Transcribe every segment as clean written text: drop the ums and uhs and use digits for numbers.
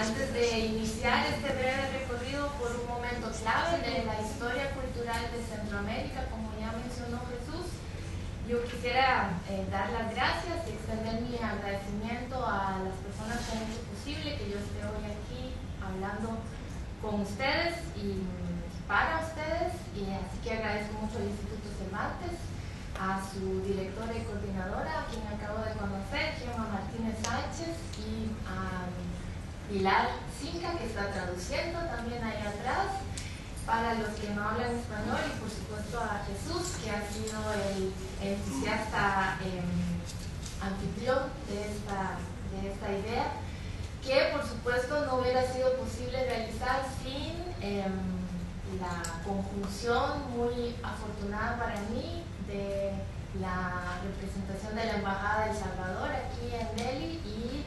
Antes de iniciar este breve recorrido por un momento clave de la historia cultural de Centroamérica, como ya mencionó Jesús, yo quisiera dar las gracias y extender mi agradecimiento a las personas que han hecho posible que yo esté hoy aquí hablando con ustedes y para ustedes, y así que agradezco mucho al Instituto Cervantes, a su directora y coordinadora, a quien acabo de conocer, Gemma Martínez Sánchez, y a Pilar Cinca, que está traduciendo también ahí atrás, para los que no hablan español, y por supuesto a Jesús, que ha sido el entusiasta anfitrión de esta idea, que por supuesto no hubiera sido posible realizar sin la conjunción muy afortunada para mí de la representación de la Embajada de El Salvador aquí en Delhi y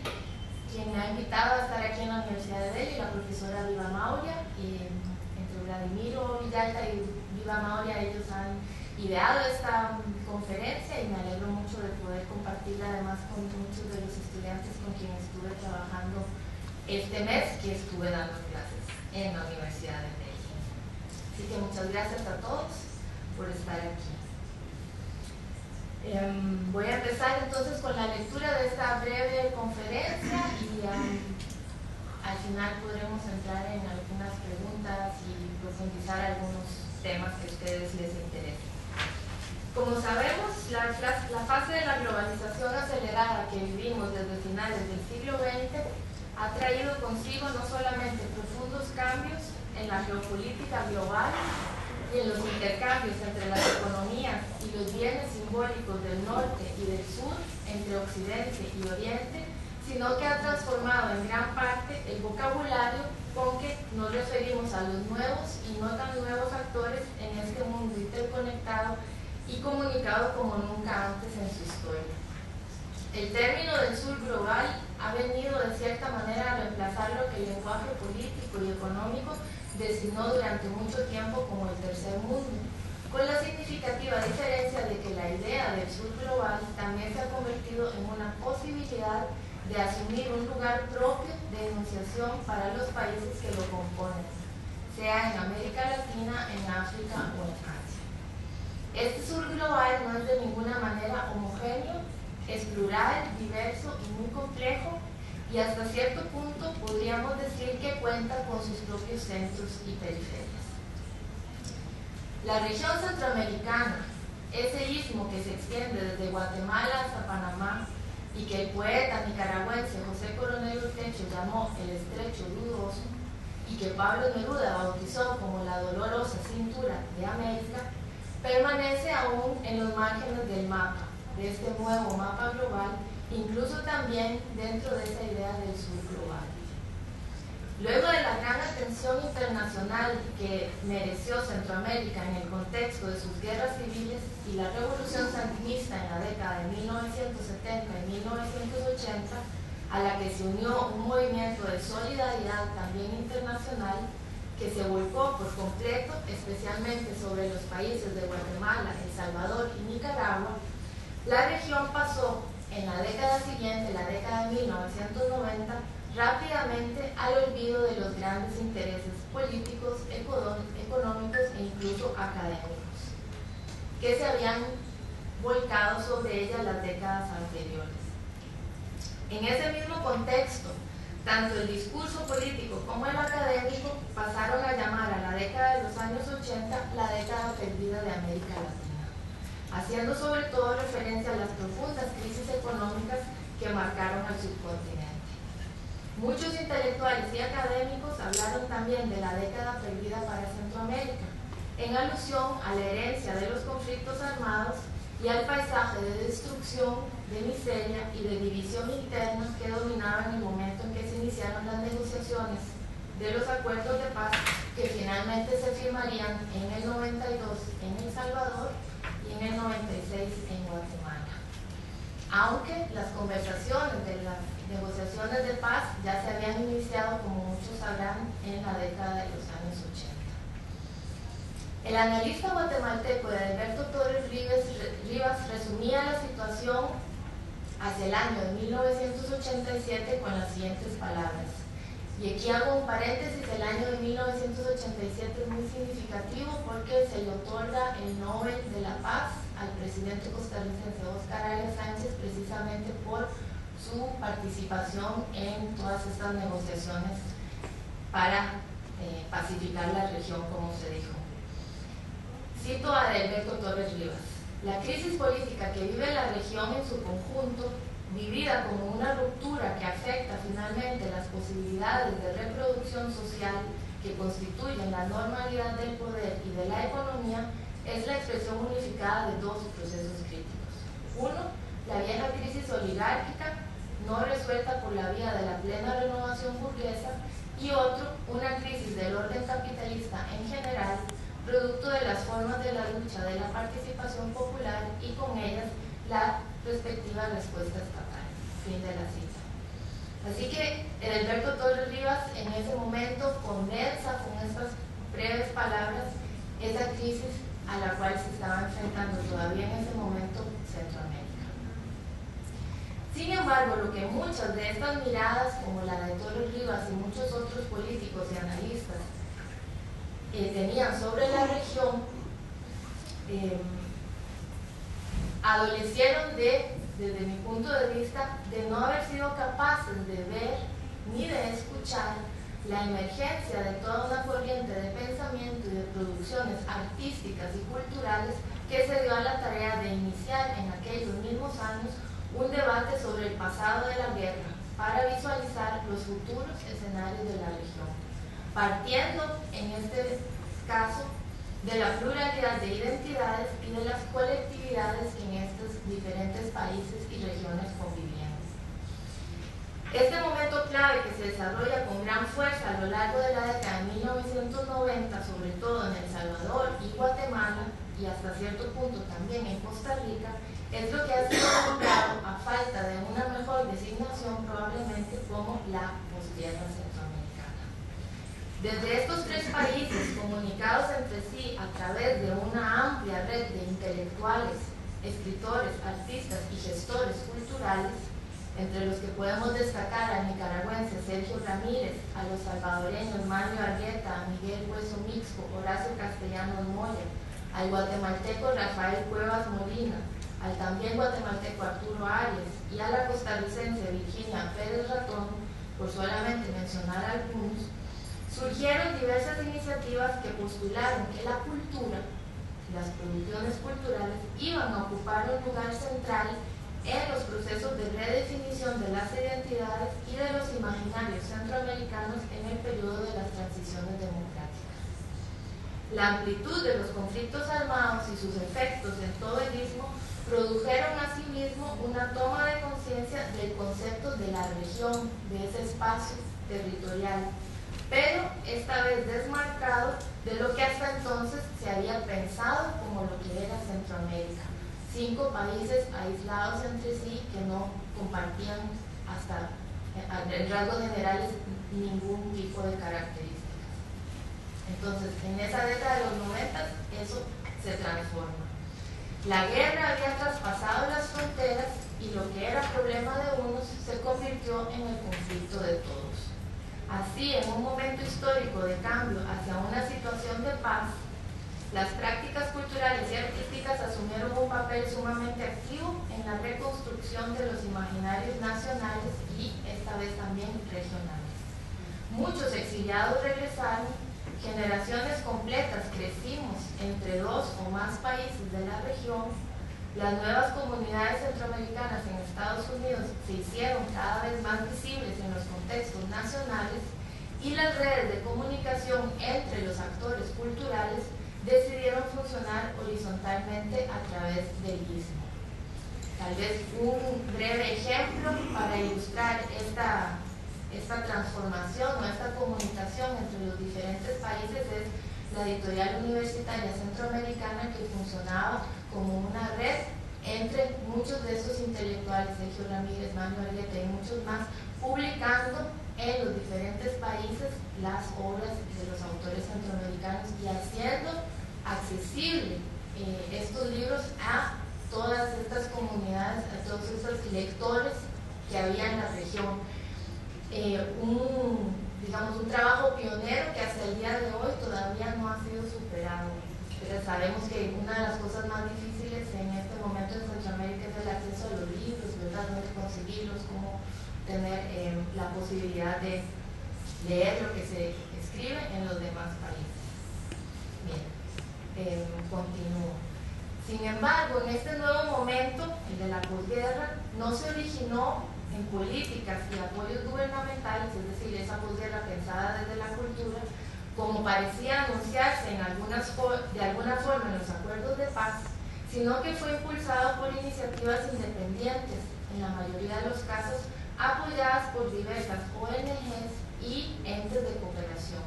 quien me ha invitado a estar aquí en la Universidad de Delhi, la profesora Viva Mauria. Entre Vladimiro Villalta y Viva Mauria, ellos han ideado esta conferencia y me alegro mucho de poder compartirla además con muchos de los estudiantes con quienes estuve trabajando este mes que estuve dando clases en la Universidad de Delhi. Así que muchas gracias a todos por estar aquí. Voy a empezar entonces con la lectura de esta breve conferencia y al final podremos entrar en algunas preguntas y profundizar algunos temas que a ustedes les interesen. Como sabemos, la fase de la globalización acelerada que vivimos desde finales del siglo XX ha traído consigo no solamente profundos cambios en la geopolítica global y en los intercambios entre las economías y los bienes simbólicos del norte y del sur, entre Occidente y Oriente, sino que ha transformado en gran parte el vocabulario con que nos referimos a los nuevos y no tan nuevos actores en este mundo interconectado y comunicado como nunca antes en su historia. El término del sur global ha venido de cierta manera a reemplazar lo que el lenguaje político y económico designó durante mucho tiempo como el tercer mundo, con la significativa diferencia de que la idea del sur global también se ha convertido en una posibilidad de asumir un lugar propio de enunciación para los países que lo componen, sea en América Latina, en África o en Asia. Este sur global no es de ninguna manera homogéneo, es plural, diverso y muy complejo, y hasta cierto punto podríamos decir que cuenta con sus propios centros y periferias. La región centroamericana, ese istmo que se extiende desde Guatemala hasta Panamá y que el poeta nicaragüense José Coronel Urtecho llamó el Estrecho Dudoso y que Pablo Neruda bautizó como la dolorosa cintura de América, permanece aún en los márgenes del mapa, de este nuevo mapa global, incluso también dentro de esa idea del sur global. Luego de la gran atención internacional que mereció Centroamérica en el contexto de sus guerras civiles y la revolución sandinista en la década de 1970 y 1980, a la que se unió un movimiento de solidaridad también internacional que se volcó por completo, especialmente sobre los países de Guatemala, El Salvador y Nicaragua, la región pasó en la década siguiente, la década de 1990, rápidamente al olvido de los grandes intereses políticos, económicos e incluso académicos, que se habían volcado sobre ella las décadas anteriores. En ese mismo contexto, tanto el discurso político como el académico pasaron a llamar a la década de los años 80 la década perdida de América Latina, haciendo sobre todo referencia a las profundas crisis económicas que marcaron al subcontinente. Muchos intelectuales y académicos hablaron también de la década perdida para Centroamérica, en alusión a la herencia de los conflictos armados y al paisaje de destrucción, de miseria y de división interna que dominaba en el momento en que se iniciaron las negociaciones de los acuerdos de paz que finalmente se firmarían en el 92 en El Salvador y en el 96 en Guatemala. Aunque las conversaciones de las negociaciones de paz ya se habían iniciado, como muchos sabrán, en la década de los años 80. El analista guatemalteco Alberto Torres Rivas resumía la situación hacia el año de 1987 con las siguientes palabras: Y aquí hago un paréntesis, el año de 1987 es muy significativo porque se le otorga el Nobel de la Paz al presidente costarricense Óscar Arias Sánchez precisamente por su participación en todas estas negociaciones para pacificar la región, como se dijo. Cito a Adelberto Torres Rivas: la crisis política que vive la región en su conjunto, vivida como una ruptura que afecta finalmente las posibilidades de reproducción social que constituyen la normalidad del poder y de la economía, es la expresión unificada de dos procesos críticos. Uno, la vieja crisis oligárquica, no resuelta por la vía de la plena renovación burguesa, y otro, una crisis del orden capitalista en general, producto de las formas de la lucha de la participación popular y con ellas la respectiva respuesta estatal. Fin de la cita. Así que Adelberto Torres Rivas en ese momento condensa con estas breves palabras esa crisis a la cual se estaba enfrentando todavía en ese momento Centroamérica. Sin embargo, lo que muchas de estas miradas, como la de Torres Rivas y muchos otros políticos y analistas, tenían sobre la región, adolecieron desde mi punto de vista, de no haber sido capaces de ver ni de escuchar la emergencia de toda una corriente de pensamiento y de producciones artísticas y culturales que se dio a la tarea de iniciar en aquellos mismos años un debate sobre el pasado de la guerra para visualizar los futuros escenarios de la región, partiendo en este caso de la pluralidad de identidades y de las colectividades que en estos diferentes países y regiones convivían. Este momento clave que se desarrolla con gran fuerza a lo largo de la década de 1990, sobre todo en El Salvador y Guatemala, y hasta cierto punto también en Costa Rica, es lo que ha sido nombrado, a falta de una mejor designación, probablemente como la posguerra centroamericana. Desde estos tres países, comunicados entre sí a través de una amplia red de intelectuales, escritores, artistas y gestores culturales, entre los que podemos destacar al nicaragüense Sergio Ramírez, a los salvadoreños Mario Argueta, a Miguel Hueso Mixco, Horacio Castellanos Moya, al guatemalteco Rafael Cuevas Molina, al también guatemalteco Arturo Arias y a la costarricense Virginia Pérez Ratón, por solamente mencionar algunos, surgieron diversas iniciativas que postularon que la cultura, las producciones culturales, iban a ocupar un lugar central en los procesos de redefinición de las identidades y de los imaginarios centroamericanos en el periodo de las transiciones democráticas. La amplitud de los conflictos armados y sus efectos en todo el istmo produjeron asimismo una toma de conciencia del concepto de la región, de ese espacio territorial, pero esta vez desmarcado de lo que hasta entonces se había pensado como lo que era Centroamérica. 5 países aislados entre sí que no compartían hasta en rasgos generales ningún tipo de características. Entonces, en esa década de los 90 eso se transforma. La guerra había traspasado las fronteras y lo que era problema de unos se convirtió en el conflicto de todos. Así, en un momento histórico de cambio hacia una situación de paz, las prácticas culturales y artísticas asumieron un papel sumamente activo en la reconstrucción de los imaginarios nacionales y esta vez también regionales. Muchos exiliados regresaron, generaciones completas crecimos entre 2 o más países de la región, las nuevas comunidades centroamericanas en Estados Unidos se hicieron cada vez más visibles en los contextos nacionales y las redes de comunicación entre los actores culturales decidieron funcionar horizontalmente a través del istmo. Tal vez un breve ejemplo para ilustrar esta transformación o esta comunicación entre los diferentes países es la editorial universitaria centroamericana, que funcionaba como una red entre muchos de esos intelectuales, Sergio Ramírez, Mario Argueta y muchos más, publicando en los diferentes países las obras de los autores centroamericanos y haciendo accesible estos libros a todas estas comunidades, a todos estos lectores que había en la región. Un digamos, un trabajo pionero que hasta el día de hoy todavía no ha sido superado. Pero sabemos que una de las cosas más difíciles en este momento en Centroamérica es el acceso a los libros, ¿verdad? Dónde conseguirlos, cómo tener la posibilidad de leer lo que se escribe en los demás países. Bien, continúo. Sin embargo, en este nuevo momento, el de la posguerra, no se originó en políticas y apoyos gubernamentales, es decir, esa posguerra pensada desde la cultura, como parecía anunciarse de alguna forma en los acuerdos de paz, sino que fue impulsado por iniciativas independientes, en la mayoría de los casos apoyadas por diversas ONGs y entes de cooperación.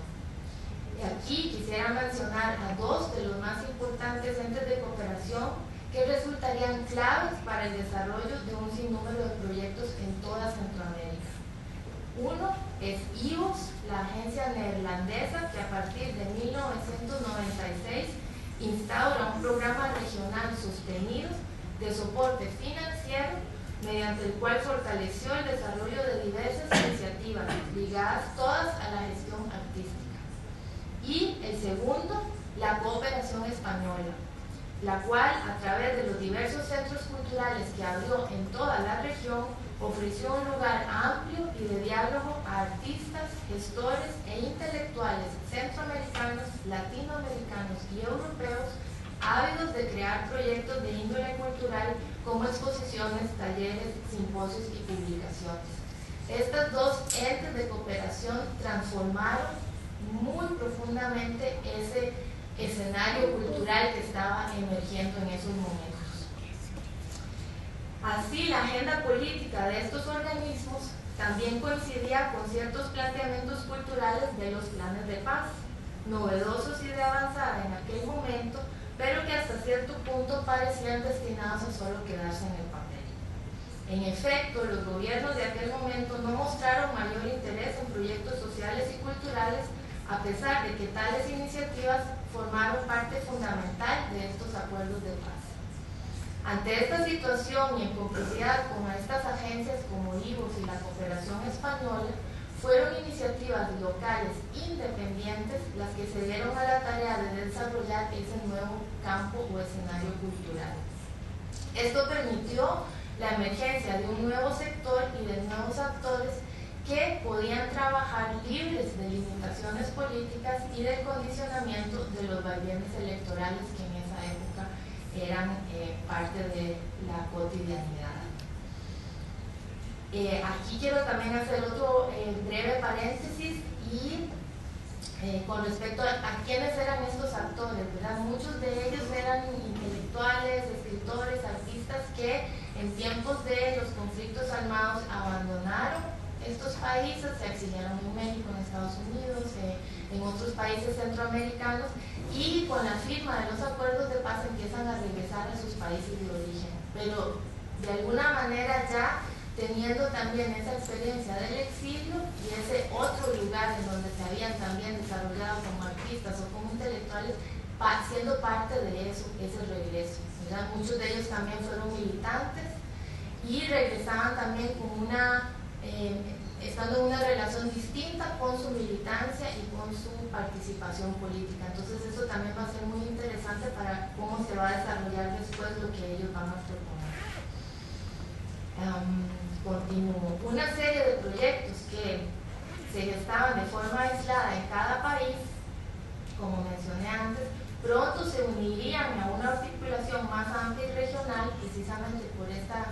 Y aquí quisiera mencionar a dos de los más importantes entes de cooperación que resultarían claves para el desarrollo de un sinnúmero de proyectos en toda Centroamérica. Uno es IVOS, la agencia neerlandesa que a partir de 1996 instaura un programa regional sostenido de soporte financiero mediante el cual fortaleció el desarrollo de diversas iniciativas ligadas todas a la gestión artística. Y el segundo, la Cooperación Española, la cual a través de los diversos centros culturales que abrió en toda la región ofreció un lugar amplio y de diálogo a artistas, gestores e intelectuales centroamericanos, latinoamericanos y europeos ávidos de crear proyectos de índole cultural como exposiciones, talleres, simposios y publicaciones. Estas dos entes de cooperación transformaron muy profundamente ese escenario cultural que estaba emergiendo en esos momentos. Así, la agenda política de estos organismos también coincidía con ciertos planteamientos culturales de los planes de paz, novedosos y de avanzada en aquel momento, pero que hasta cierto punto parecían destinados a solo quedarse en el papel. En efecto, los gobiernos de aquel momento no mostraron mayor interés en proyectos sociales y culturales, a pesar de que tales iniciativas formaron parte fundamental de estos acuerdos de paz. Ante esta situación y en complicidad con estas agencias como IVOS y la Cooperación Española, fueron iniciativas locales independientes las que se dieron a la tarea de desarrollar ese nuevo campo o escenario cultural. Esto permitió la emergencia de un nuevo sector y de nuevos actores que podían trabajar libres de limitaciones políticas y del condicionamiento de los vaivenes electorales que en esa época eran parte de la cotidianidad. Aquí quiero también hacer otro breve paréntesis y con respecto a quiénes eran estos actores, ¿verdad? Muchos de ellos eran intelectuales, escritores, artistas que en tiempos de los conflictos armados abandonaron estos países, se exiliaron en México, en Estados Unidos, en otros países centroamericanos, y con la firma de los acuerdos de paz empiezan a regresar a sus países de origen, pero de alguna manera ya teniendo también esa experiencia del exilio y ese otro lugar en donde se habían también desarrollado como artistas o como intelectuales, siendo parte de eso, ese regreso, ¿verdad? Muchos de ellos también fueron militantes y regresaban también con estando en una relación distinta con su militancia y con su participación política. Entonces eso también va a ser muy interesante para cómo se va a desarrollar después lo que ellos van a proponer. Continúo. Una serie de proyectos que se gestaban de forma aislada en cada país, como mencioné antes, pronto se unirían a una articulación más amplia y regional, precisamente por esta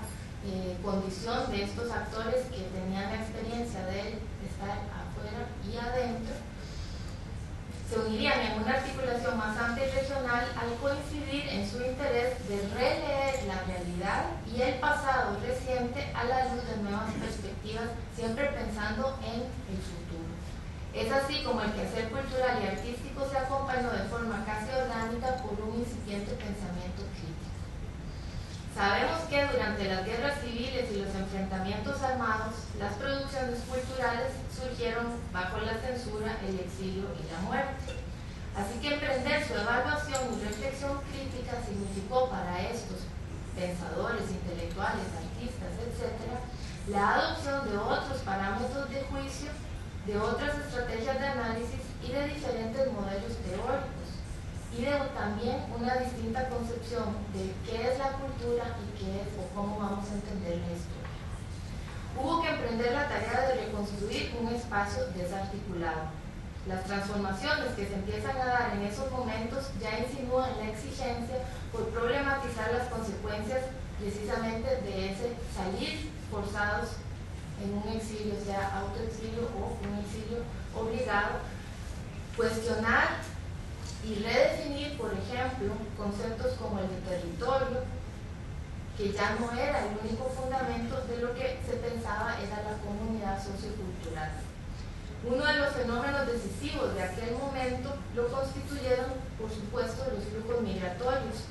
condición de estos actores que tenían la experiencia de estar afuera y adentro. Se unirían en una articulación más amplia y regional al coincidir en su interés de releer la realidad y el pasado reciente a la luz de nuevas perspectivas, siempre pensando en el futuro. Es así como el quehacer cultural y artístico se acompañó de forma casi orgánica por un incipiente pensamiento crítico. Sabemos que durante las guerras civiles y los enfrentamientos armados, las producciones culturales surgieron bajo la censura, el exilio y la muerte. Así que emprender su evaluación y reflexión crítica significó para estos pensadores, intelectuales, artistas, etc., la adopción de otros parámetros de juicio de otras estrategias de análisis y de diferentes modelos teóricos, y de también una distinta concepción de qué es la cultura y qué es o cómo vamos a entender la historia. Hubo que emprender la tarea de reconstruir un espacio desarticulado. Las transformaciones que se empiezan a dar en esos momentos ya insinúan la exigencia por problematizar las consecuencias precisamente de ese salir forzados en un exilio, sea autoexilio o un exilio obligado, cuestionar y redefinir, por ejemplo, conceptos como el de territorio, que ya no era el único fundamento de lo que se pensaba era la comunidad sociocultural. Uno de los fenómenos decisivos de aquel momento lo constituyeron, por supuesto, los flujos migratorios,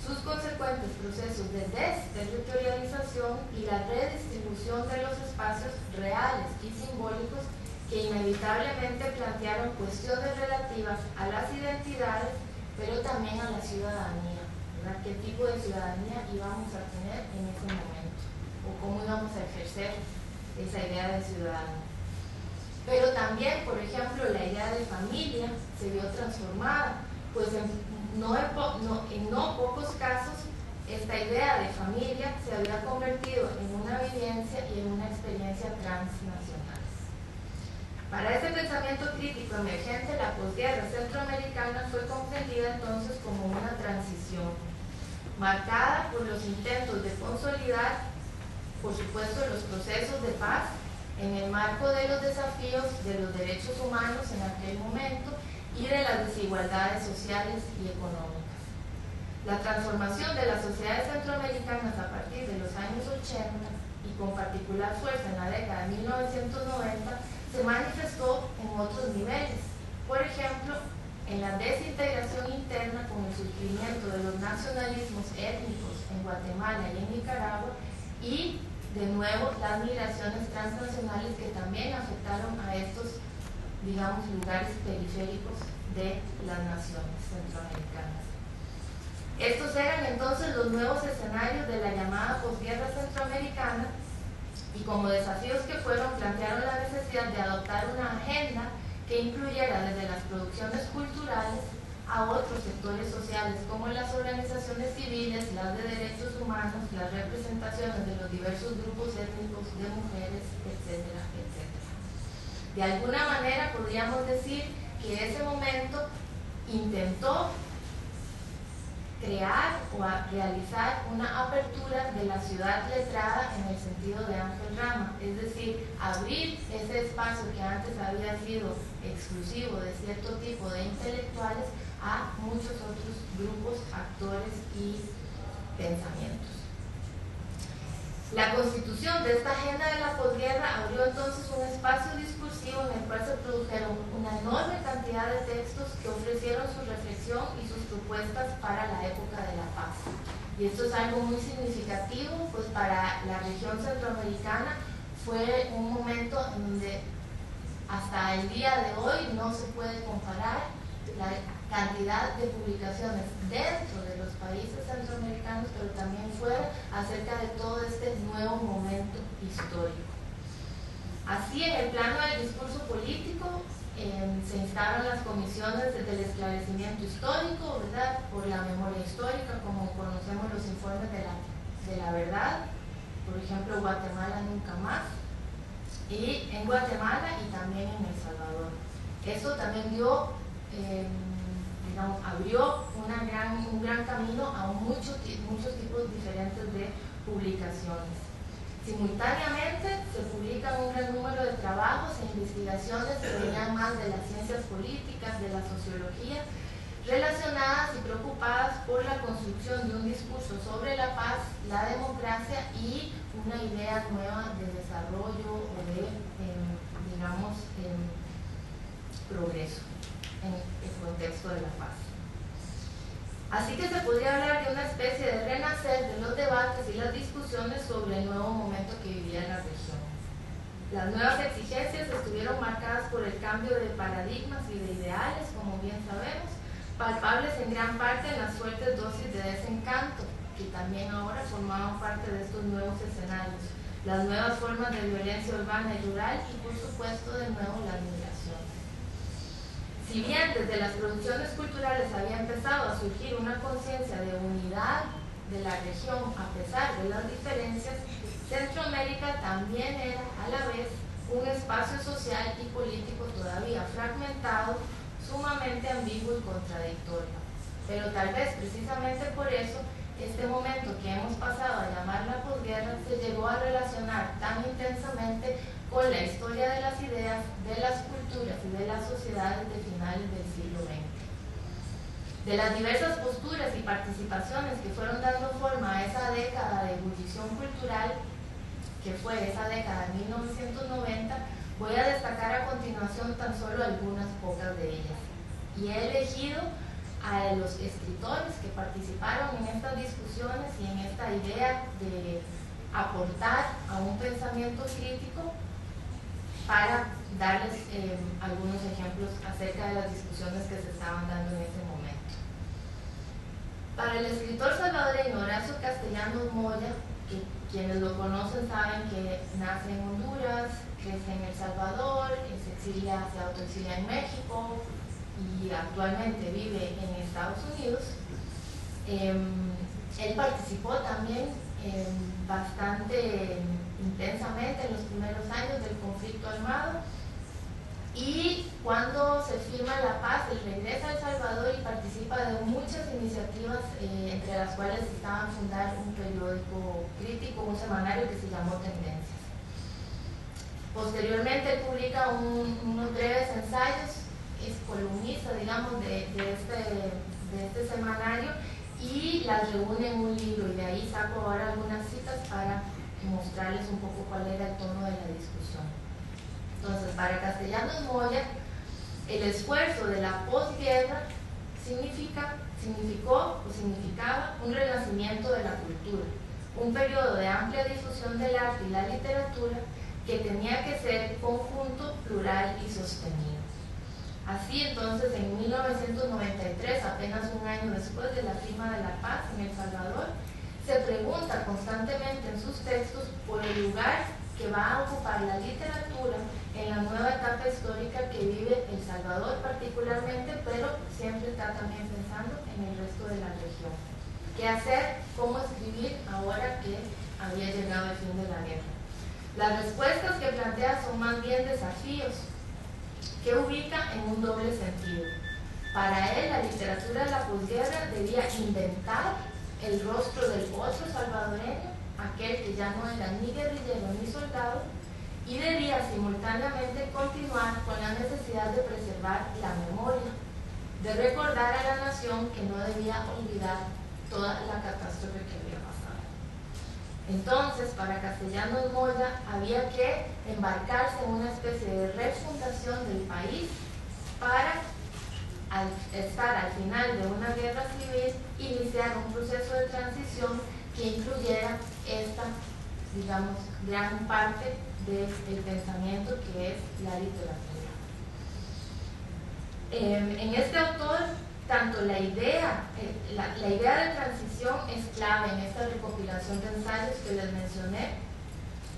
sus consecuentes procesos de desterritorialización y la redistribución de los espacios reales y simbólicos que inevitablemente plantearon cuestiones relativas a las identidades, pero también a la ciudadanía, ¿verdad? ¿Qué tipo de ciudadanía íbamos a tener en ese momento? ¿O cómo íbamos a ejercer esa idea de ciudadano? Pero también, por ejemplo, la idea de familia se vio transformada, pues en no pocos casos esta idea de familia se había convertido en una vivencia y en una experiencia transnacional. Para este pensamiento crítico emergente, la posguerra centroamericana fue comprendida entonces como una transición, marcada por los intentos de consolidar, por supuesto, los procesos de paz en el marco de los desafíos de los derechos humanos en aquel momento y de las desigualdades sociales y económicas. La transformación de las sociedades centroamericanas a partir de los años 80 y con particular fuerza en la década de 1990 se manifestó en otros niveles. Por ejemplo, en la desintegración interna con el surgimiento de los nacionalismos étnicos en Guatemala y en Nicaragua y, de nuevo, las migraciones transnacionales que también afectaron a estos, digamos, lugares periféricos de las naciones centroamericanas. Estos eran entonces los nuevos escenarios de la llamada posguerra centroamericana y como desafíos que fueron, plantearon la necesidad de adoptar una agenda que incluyera desde las producciones culturales a otros sectores sociales como las organizaciones civiles, las de derechos humanos, las representaciones de los diversos grupos étnicos de mujeres, etcétera, etcétera. De alguna manera podríamos decir que ese momento intentó crear o realizar una apertura de la ciudad letrada en el sentido de Ángel Rama, es decir, abrir ese espacio que antes había sido exclusivo de cierto tipo de intelectuales a muchos otros grupos, actores y pensamientos. La constitución de esta agenda de la posguerra abrió entonces un espacio discursivo en el cual se produjeron una enorme cantidad de textos que ofrecieron su reflexión y sus propuestas para la época de la paz. Y esto es algo muy significativo, pues para la región centroamericana fue un momento en donde hasta el día de hoy no se puede comparar la cantidad de publicaciones dentro de los países centroamericanos, pero también fuera, acerca de todo este nuevo momento histórico. Así, en el plano del discurso político, se instaron las comisiones del esclarecimiento histórico, ¿verdad?, por la memoria histórica, como conocemos los informes de la verdad, por ejemplo, Guatemala nunca más, y en Guatemala y también en El Salvador. Esto también dio abrió un gran camino a muchos tipos diferentes de publicaciones. Simultáneamente se publican un gran número de trabajos e investigaciones que venían más de las ciencias políticas, de la sociología, relacionadas y preocupadas por la construcción de un discurso sobre la paz, la democracia y una idea nueva de desarrollo o de, progreso en el contexto de la paz. Así que se podría hablar de una especie de renacer de los debates y las discusiones sobre el nuevo momento que vivía la región. Las nuevas exigencias estuvieron marcadas por el cambio de paradigmas y de ideales, como bien sabemos, palpables en gran parte en las fuertes dosis de desencanto, que también ahora formaban parte de estos nuevos escenarios, las nuevas formas de violencia urbana y rural y, por supuesto, de nuevo las bien desde las producciones culturales había empezado a surgir una conciencia de unidad de la región a pesar de las diferencias, Centroamérica también era a la vez un espacio social y político todavía fragmentado, sumamente ambiguo y contradictorio. Pero tal vez precisamente por eso, este momento que hemos pasado a llamar la posguerra se llegó a relacionar tan intensamente con la historia de las ideas, de las culturas y de las sociedades de finales del siglo XX. De las diversas posturas y participaciones que fueron dando forma a esa década de ebullición cultural, que fue esa década de 1990, voy a destacar a continuación tan solo algunas pocas de ellas. Y he elegido a los escritores que participaron en estas discusiones y en esta idea de aportar a un pensamiento crítico para darles algunos ejemplos acerca de las discusiones que se estaban dando en ese momento. Para el escritor salvadoreño Horacio Castellanos Moya, que quienes lo conocen saben que nace en Honduras, crece en El Salvador, se autoexilia en México y actualmente vive en Estados Unidos. Él participó también bastante intensamente en los primeros años del conflicto armado, y cuando se firma la paz, él regresa a El Salvador y participa de muchas iniciativas, entre las cuales estaban fundar un periódico crítico, un semanario que se llamó Tendencias. Posteriormente él publica unos breves ensayos, es columnista, digamos, de este semanario, y las reúne en un libro, y de ahí saco ahora algunas citas para mostrarles un poco cuál era el tono de la discusión. Entonces, para Castellanos Moya, el esfuerzo de la posguerra significaba un renacimiento de la cultura, un periodo de amplia difusión del arte y la literatura que tenía que ser conjunto, plural y sostenido. Así entonces, en 1993, apenas un año después de la firma de la paz en El Salvador, se pregunta constantemente en sus textos por el lugar que va a ocupar la literatura en la nueva etapa histórica que vive El Salvador particularmente, pero siempre está también pensando en el resto de la región. ¿Qué hacer? ¿Cómo escribir ahora que había llegado el fin de la guerra? Las respuestas que plantea son más bien desafíos que ubica en un doble sentido. Para él, la literatura de la posguerra debía inventar el rostro del otro salvadoreño, aquel que ya no era ni guerrillero ni soldado, y debía simultáneamente continuar con la necesidad de preservar la memoria, de recordar a la nación que no debía olvidar toda la catástrofe que había pasado. Entonces, para Castellanos Moya había que embarcarse en una especie de refundación del país para, al estar al final de una guerra civil, iniciar un proceso de transición que incluyera esta, digamos, gran parte del pensamiento que es la literatura. En este autor, tanto la idea de transición es clave en esta recopilación de ensayos que les mencioné,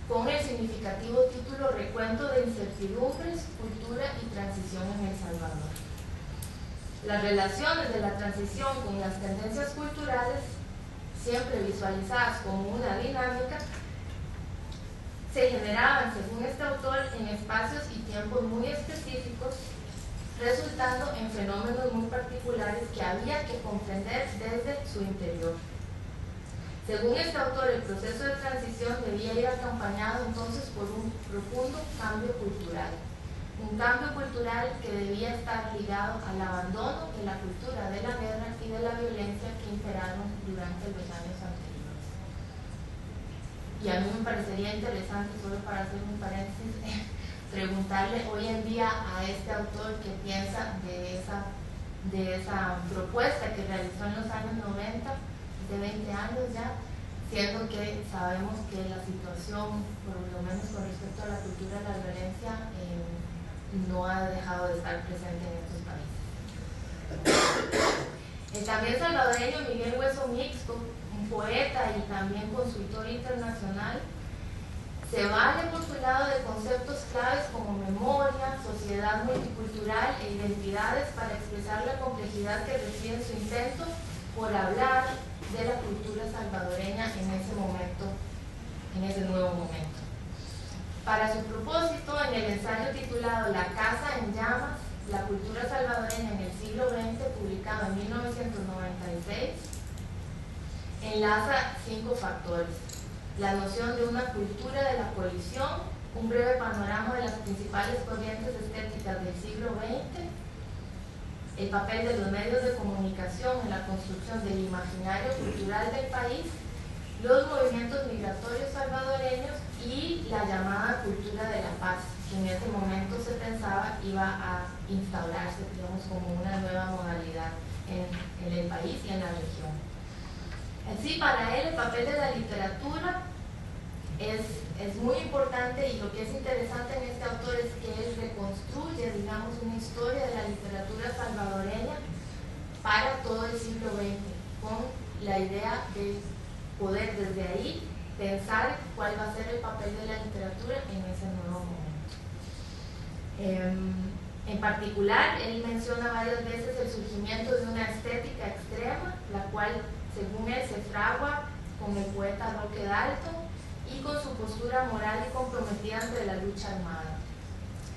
con el significativo título Recuento de incertidumbres, cultura y transición en El Salvador. Las relaciones de la transición con las tendencias culturales, siempre visualizadas como una dinámica, se generaban, según este autor, en espacios y tiempos muy específicos, resultando en fenómenos muy particulares que había que comprender desde su interior. Según este autor, el proceso de transición debía ir acompañado entonces por un profundo cambio cultural. Un cambio cultural que debía estar ligado al abandono de la cultura de la guerra y de la violencia que imperaron durante los años anteriores. Y a mí me parecería interesante, solo para hacer un paréntesis, preguntarle hoy en día a este autor qué piensa de esa propuesta que realizó en los años 90, de 20 años ya, siendo que sabemos que la situación, por lo menos con respecto a la cultura de la violencia, no ha dejado de estar presente en estos países. El también salvadoreño Miguel Hueso Mixto, un poeta y también consultor internacional, Se vale por su lado de conceptos claves como memoria, sociedad multicultural e identidades para expresar la complejidad que reside en su intento por hablar de la cultura salvadoreña en ese momento, en ese nuevo momento. Para su propósito, en el ensayo titulado La Casa en Llamas, la cultura salvadoreña en el siglo XX, publicado en 1996, enlaza 5 factores: la noción de una cultura de la colisión, un breve panorama de las principales corrientes estéticas del siglo XX, el papel de los medios de comunicación en la construcción del imaginario cultural del país, los movimientos migratorios salvadoreños y la llamada cultura de la paz, que en ese momento se pensaba iba a instaurarse, digamos, como una nueva modalidad en el país y en la región. Así, para él el papel de la literatura es muy importante, y lo que es interesante en este autor es que él reconstruye, digamos, una historia de la literatura salvadoreña para todo el siglo XX, con la idea de poder desde ahí pensar cuál va a ser el papel de la literatura en ese nuevo momento. En particular, él menciona varias veces el surgimiento de una estética extrema, la cual, según él, se fragua con el poeta Roque Dalton y con su postura moral y comprometida ante la lucha armada.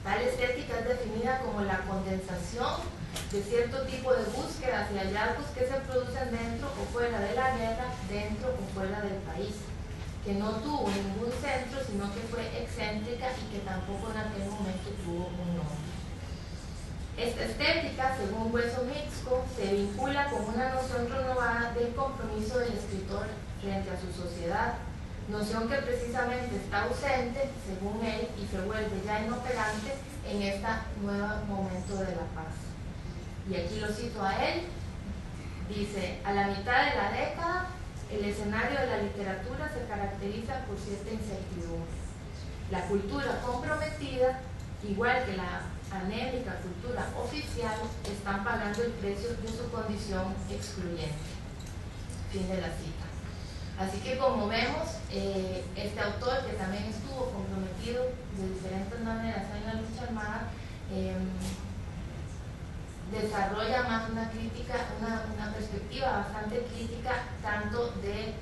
Tal estética es definida como la condensación de cierto tipo de búsquedas y hallazgos que se producen dentro o fuera de la guerra, dentro o fuera del país, que no tuvo ningún centro, sino que fue excéntrica y que tampoco en aquel momento tuvo un nombre. Esta estética, según Hueso Mixco, se vincula con una noción renovada del compromiso del escritor frente a su sociedad, noción que precisamente está ausente, según él, y se vuelve ya inoperante en este nuevo momento de la paz. Y aquí lo cito a él, dice: a la mitad de la década, el escenario de la literatura se caracteriza por cierta incertidumbre. La cultura comprometida, igual que la anémica cultura oficial, están pagando el precio de su condición excluyente. Fin de la cita. Así que, como vemos, este autor, que también estuvo comprometido de diferentes maneras en la lucha armada, desarrolla más una crítica, una perspectiva bastante crítica, tanto del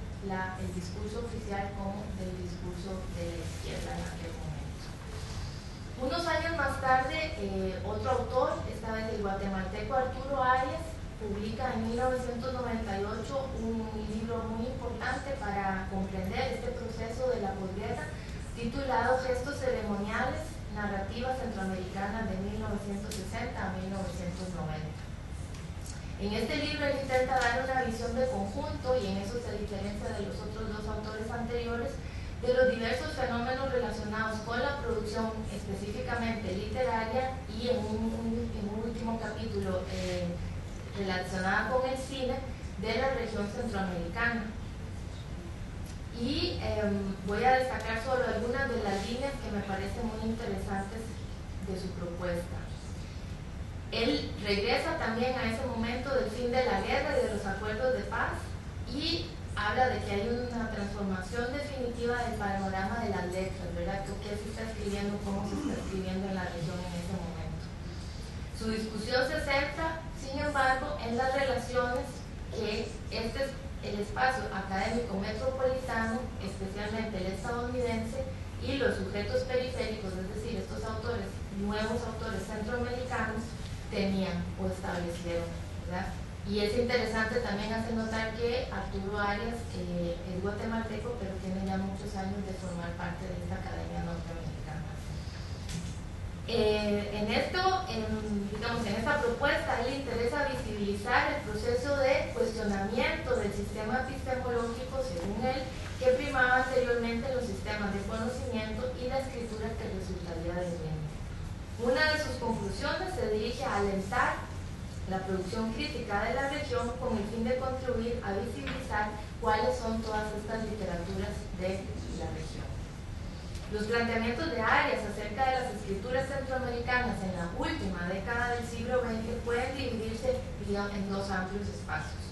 discurso oficial como del discurso de la izquierda en aquel momento. Unos años más tarde, otro autor, esta vez el guatemalteco Arturo Arias, publica en 1998 un libro muy importante para comprender este proceso de la posguerra, titulado Gestos ceremoniales, narrativas centroamericanas de 1960 a 1990. En este libro él intenta dar una visión de conjunto, y en eso se diferencia de los otros 2 autores anteriores, de los diversos fenómenos relacionados con la producción específicamente literaria, y en un último capítulo relacionada con el cine de la región centroamericana. Y voy a destacar solo algunas de las líneas que me parecen muy interesantes de su propuesta. Él regresa también a ese momento del fin de la guerra y de los acuerdos de paz, y habla de que hay una transformación definitiva del panorama de las letras, ¿verdad? ¿Qué se está escribiendo, cómo se está escribiendo en la región en ese momento? Su discusión se centra, sin embargo, en las relaciones que el espacio académico metropolitano, especialmente el estadounidense, y los sujetos periféricos, es decir, estos autores, nuevos autores centroamericanos, tenían o establecieron, ¿verdad? Y es interesante también hacer notar que Arturo Arias es guatemalteco, pero tiene ya muchos años de formar parte de esta academia norteamericana. En esta propuesta, él le interesa visibilizar el proceso de cuestionamiento del sistema epistemológico, según él, que primaba anteriormente los sistemas de conocimiento y la escritura que resultaría desviante. Una de sus conclusiones se dirige a alentar la producción crítica de la región con el fin de contribuir a visibilizar cuáles son todas estas literaturas de la región. Los planteamientos de Arias acerca de las escrituras centroamericanas en la última década del siglo XX pueden dividirse en 2 amplios espacios.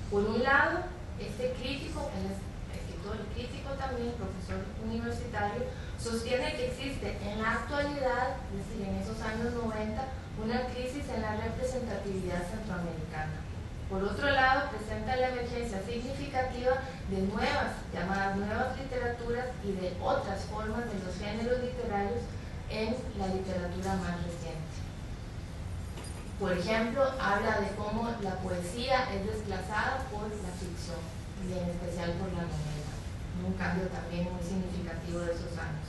Por un lado, este crítico, el escritor y crítico también, profesor universitario, sostiene que existe en la actualidad, es decir, en esos años 90, una crisis en la representatividad centroamericana. Por otro lado, presenta la emergencia significativa de llamadas nuevas literaturas y de otras formas de los géneros literarios en la literatura más reciente. Por ejemplo, habla de cómo la poesía es desplazada por la ficción, y en especial por la novela, un cambio también muy significativo de esos años.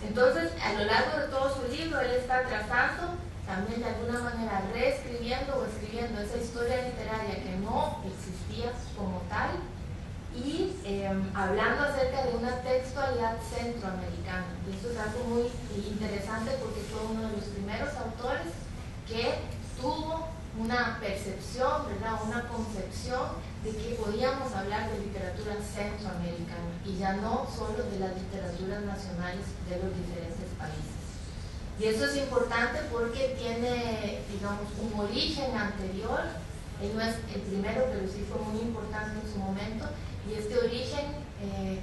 Entonces, a lo largo de todo su libro, él está trazando, también de alguna manera reescribiendo o escribiendo esa historia literaria que no existía como tal, y hablando acerca de una textualidad centroamericana. Y esto es algo muy interesante porque fue uno de los primeros autores que tuvo una percepción, ¿verdad?, una concepción de que podíamos hablar de literatura centroamericana y ya no solo de las literaturas nacionales de los diferentes países. Y eso es importante porque tiene, digamos, un origen anterior. Él no es el primero, pero sí fue muy importante en su momento, y este origen,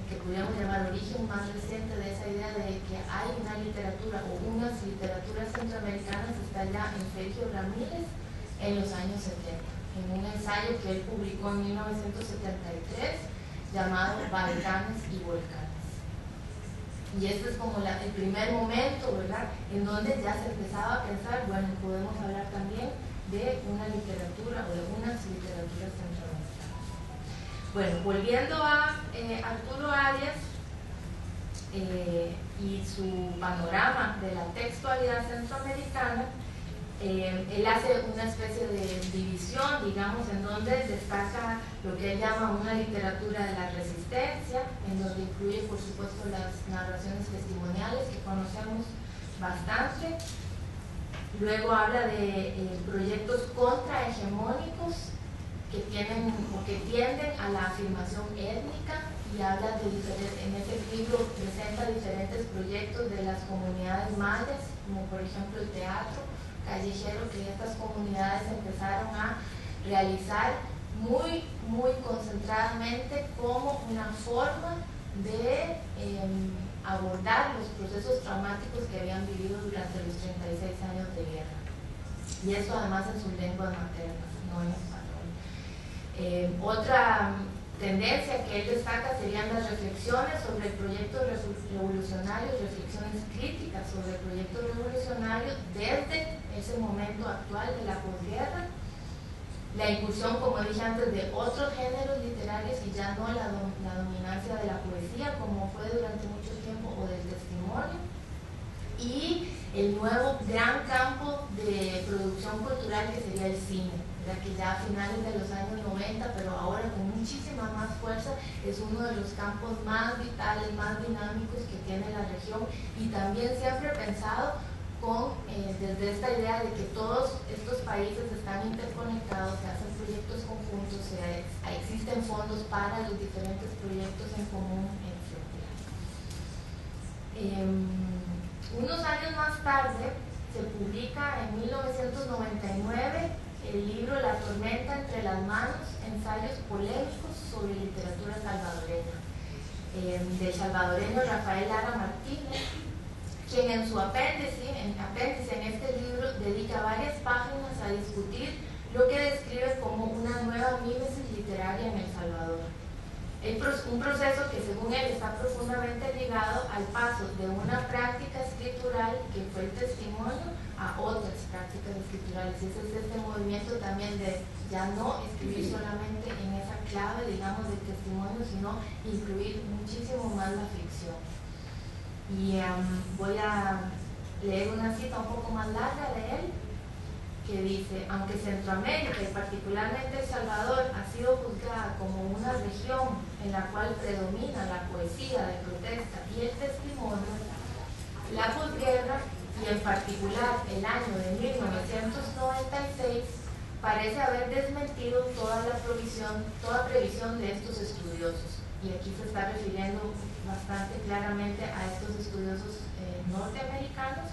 que podríamos llamar origen más reciente de esa idea de que hay una literatura o unas literaturas centroamericanas, está ya en Sergio Ramírez en los años 70, en un ensayo que él publicó en 1973 llamado Balcanes y Volcanes. Y este es como el primer momento, ¿verdad?, en donde ya se empezaba a pensar, bueno, podemos hablar también de una literatura o de unas literaturas centroamericanas. Bueno, volviendo a Arturo Arias y su panorama de la textualidad centroamericana, él hace una especie de división, digamos, en donde destaca lo que él llama una literatura de la resistencia, en donde incluye, por supuesto, las narraciones testimoniales que conocemos bastante. Luego habla de proyectos contrahegemónicos que tienen o que tienden a la afirmación étnica, y habla en ese libro presenta diferentes proyectos de las comunidades mayas, como por ejemplo el teatro callejero que estas comunidades empezaron a realizar muy concentradamente como una forma de abordar los procesos traumáticos que habían vivido durante los 36 años de guerra, y eso además en sus lenguas maternas, no en español. Otra tendencia que él destaca serían las reflexiones sobre el proyecto revolucionario, reflexiones críticas sobre el proyecto revolucionario desde ese momento actual de la posguerra, la incursión, como dije antes, de otros géneros literarios y ya no la dominancia de la poesía como fue durante mucho tiempo, o del testimonio, y el nuevo gran campo de producción cultural que sería el cine, ¿verdad?, que ya a finales de los años 90, pero ahora con muchísima más fuerza, es uno de los campos más vitales, más dinámicos que tiene la región, y también siempre pensado desde esta idea de que todos estos países están interconectados, se hacen proyectos conjuntos, existen fondos para los diferentes proyectos en común, etc. Unos años más tarde se publica en 1999 el libro La tormenta entre las manos, ensayos polémicos sobre literatura salvadoreña, del salvadoreño Rafael Lara Martínez, quien en su apéndice en este libro dedica varias páginas a discutir lo que describe como una nueva mímesis literaria en El Salvador. Un proceso que según él está profundamente ligado al paso de una práctica escritural que fue el testimonio a otras prácticas escriturales. Y ese es este movimiento también de ya no escribir solamente en esa clave, digamos, del testimonio, sino incluir muchísimo más la ficción. Y voy a leer una cita un poco más larga de él, que dice: aunque Centroamérica y particularmente El Salvador ha sido juzgada como una región en la cual predomina la poesía de protesta y el testimonio, la posguerra, y en particular el año de 1996, parece haber desmentido toda previsión de estos estudiosos. Y aquí se está refiriendo bastante claramente a estos estudiosos norteamericanos.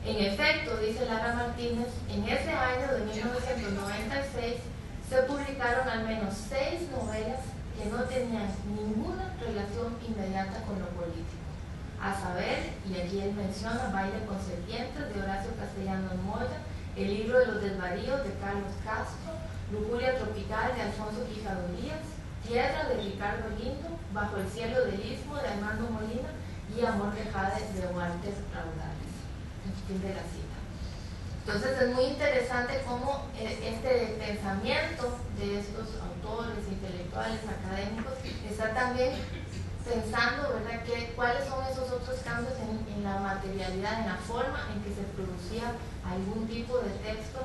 En efecto, dice Lara Martínez, en ese año de 1996 se publicaron al menos 6 novelas que no tenían ninguna relación inmediata con lo político. A saber, y aquí él menciona Baile con serpientes de Horacio Castellanos Moya, El libro de los desvaríos de Carlos Castro, Lujuria tropical de Alfonso Quijano Díaz, Tierra de Ricardo Lindo, Bajo el cielo del Istmo de Armando Molina y Amor de Jade de Walter Raudales. Fin de la cita. Entonces es muy interesante cómo este pensamiento de estos autores, intelectuales, académicos, está también pensando, ¿verdad?, cuáles son esos otros cambios en la materialidad, en la forma en que se producía algún tipo de texto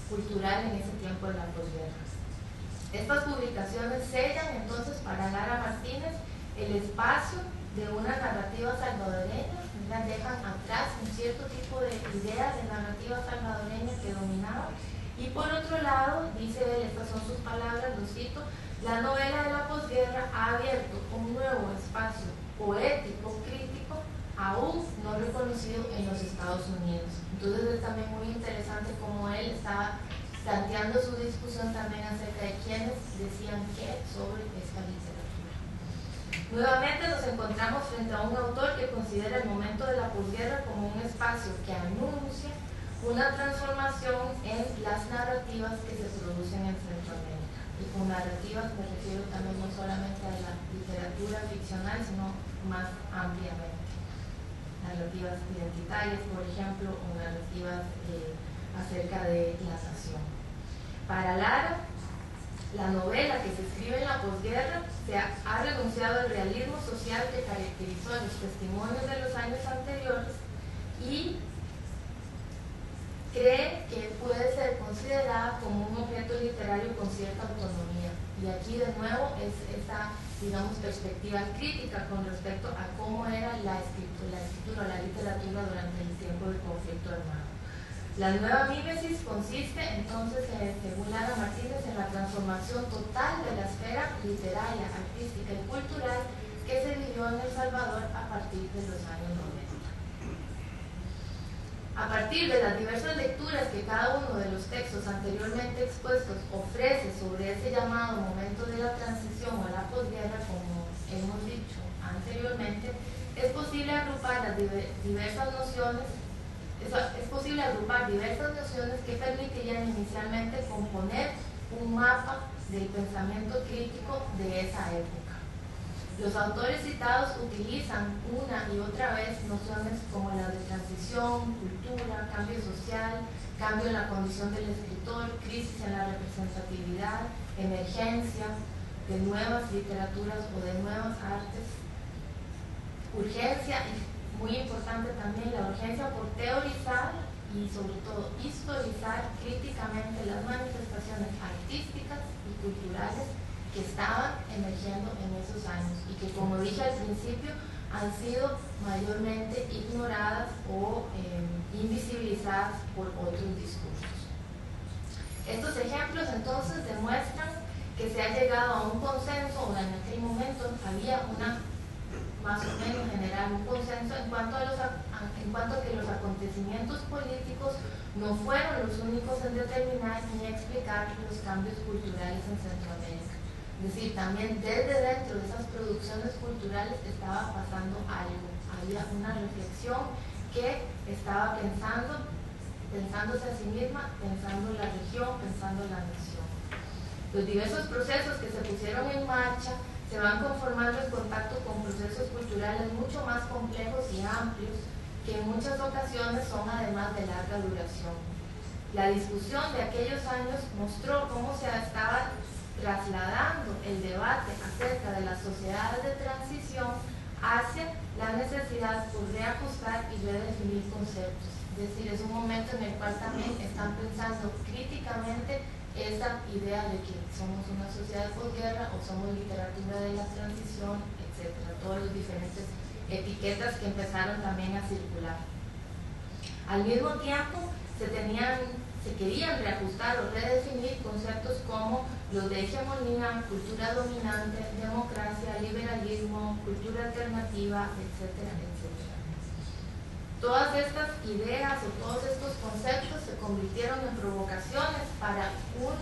cultural en ese tiempo de la posguerra. Estas publicaciones sellan entonces para Lara Martínez el espacio de una narrativa salvadoreña, ¿verdad? Dejan atrás un cierto tipo de ideas de narrativa salvadoreña que dominaba, y por otro lado, dice él, estas son sus palabras, lo cito: la novela de la posguerra ha abierto un nuevo espacio poético, crítico, aún no reconocido en los Estados Unidos. Entonces es también muy interesante cómo él estaba planteando su discusión también acerca de quienes decían qué sobre esta literatura. Nuevamente nos encontramos frente a un autor que considera el momento de la posguerra como un espacio que anuncia una transformación en las narrativas que se producen en Centroamérica. Y con narrativas me refiero también no solamente a la literatura ficcional, sino más ampliamente. Narrativas identitarias, por ejemplo, o narrativas acerca de la nación. Para Lara, la novela que se escribe en la posguerra ha renunciado al realismo social que caracterizó los testimonios de los años anteriores y cree que puede ser considerada como un objeto literario con cierta autonomía. Y aquí de nuevo es esa, digamos, perspectiva crítica con respecto a cómo era la escritura, la literatura durante el tiempo del conflicto armado. La nueva mímesis consiste entonces, según Lara Martínez, en la transformación total de la esfera literaria, artística y cultural que se vivió en El Salvador a partir de los años 90. A partir de las diversas lecturas que cada uno de los textos anteriormente expuestos ofrece sobre ese llamado momento de la transición o la posguerra, como hemos dicho anteriormente, es posible agrupar diversas nociones que permitirían inicialmente componer un mapa del pensamiento crítico de esa época. Los autores citados utilizan una y otra vez nociones como las de transición, cultura, cambio social, cambio en la condición del escritor, crisis en la representatividad, emergencia de nuevas literaturas o de nuevas artes, urgencia, y muy importante también la urgencia por teorizar y sobre todo historizar críticamente las manifestaciones artísticas y culturales que estaban emergiendo en esos años y que, como dije al principio, han sido mayormente ignoradas o invisibilizadas por otros discursos. Estos ejemplos entonces demuestran que se ha llegado a un consenso, o en aquel momento había una, más o menos general, un consenso en cuanto a que los acontecimientos políticos no fueron los únicos en determinar ni explicar los cambios culturales en Centroamérica. Es decir, también desde dentro de esas producciones culturales estaba pasando algo. Había una reflexión que estaba pensándose a sí misma, pensando la región, pensando la nación. Los diversos procesos que se pusieron en marcha se van conformando en contacto con procesos culturales mucho más complejos y amplios, que en muchas ocasiones son además de larga duración. La discusión de aquellos años mostró cómo se estaba trasladando el debate acerca de las sociedades de transición hacia la necesidad por reajustar y redefinir conceptos. Es decir, es un momento en el cual también están pensando críticamente esa idea de que somos una sociedad de posguerra o somos literatura de la transición, etc. Todas las diferentes etiquetas que empezaron también a circular. Al mismo tiempo, se querían reajustar o redefinir conceptos como los de hegemonía, cultura dominante, democracia, liberalismo, cultura alternativa, etcétera, etcétera. Todas estas ideas o todos estos conceptos se convirtieron en provocaciones para un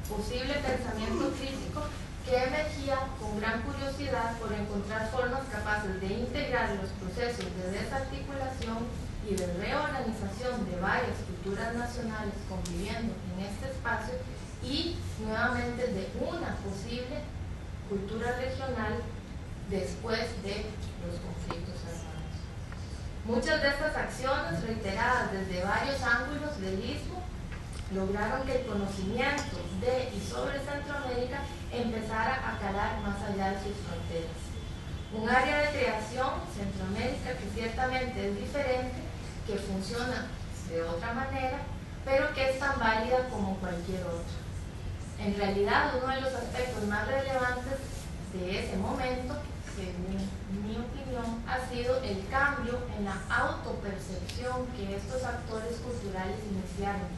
posible pensamiento crítico que emergía con gran curiosidad por encontrar formas capaces de integrar los procesos de desarticulación y de reorganización de varias culturas nacionales conviviendo en este espacio y nuevamente de una posible cultura regional después de los conflictos armados. Muchas de estas acciones, reiteradas desde varios ángulos del istmo, lograron que el conocimiento de y sobre Centroamérica empezara a calar más allá de sus fronteras. Un área de creación, Centroamérica, que ciertamente es diferente, que funciona de otra manera, pero que es tan válida como cualquier otra. En realidad, uno de los aspectos más relevantes de ese momento, según mi opinión, ha sido el cambio en la autopercepción que estos actores culturales iniciaron,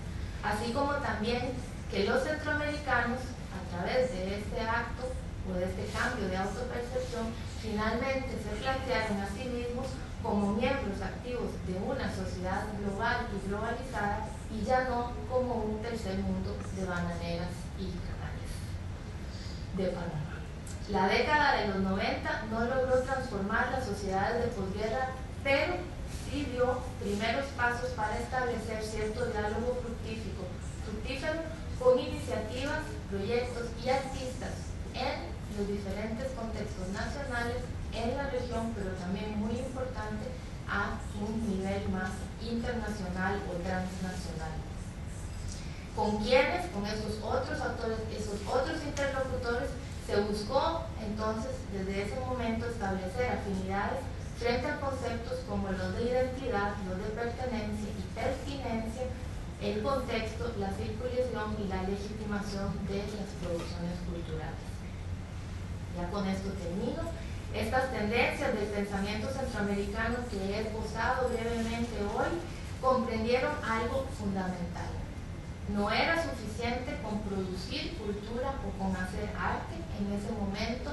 así como también que los centroamericanos, a través de este acto o de este cambio de autopercepción, finalmente se plantearon a sí mismos como miembros activos de una sociedad global y globalizada y ya no como un tercer mundo de bananeras y canales de Panamá. La década de los 90 no logró transformar las sociedades de posguerra, pero sí dio primeros pasos para establecer cierto diálogo fructífero con iniciativas, proyectos y artistas en los diferentes contextos nacionales, en la región, pero también muy importante a un nivel más internacional o transnacional. ¿Con quiénes? Con esos otros actores, esos otros interlocutores, se buscó entonces desde ese momento establecer afinidades frente a conceptos como los de identidad, los de pertenencia y pertinencia, el contexto, la circulación y la legitimación de las producciones culturales. Ya con esto termino. Estas tendencias del pensamiento centroamericano que he esbozado brevemente hoy comprendieron algo fundamental. No era suficiente con producir cultura o con hacer arte en ese momento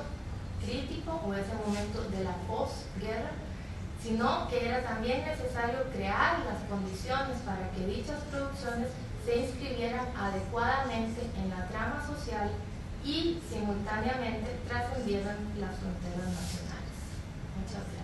crítico o ese momento de la posguerra, sino que era también necesario crear las condiciones para que dichas producciones se inscribieran adecuadamente en la trama social y simultáneamente trascendieran las fronteras nacionales. Muchas gracias.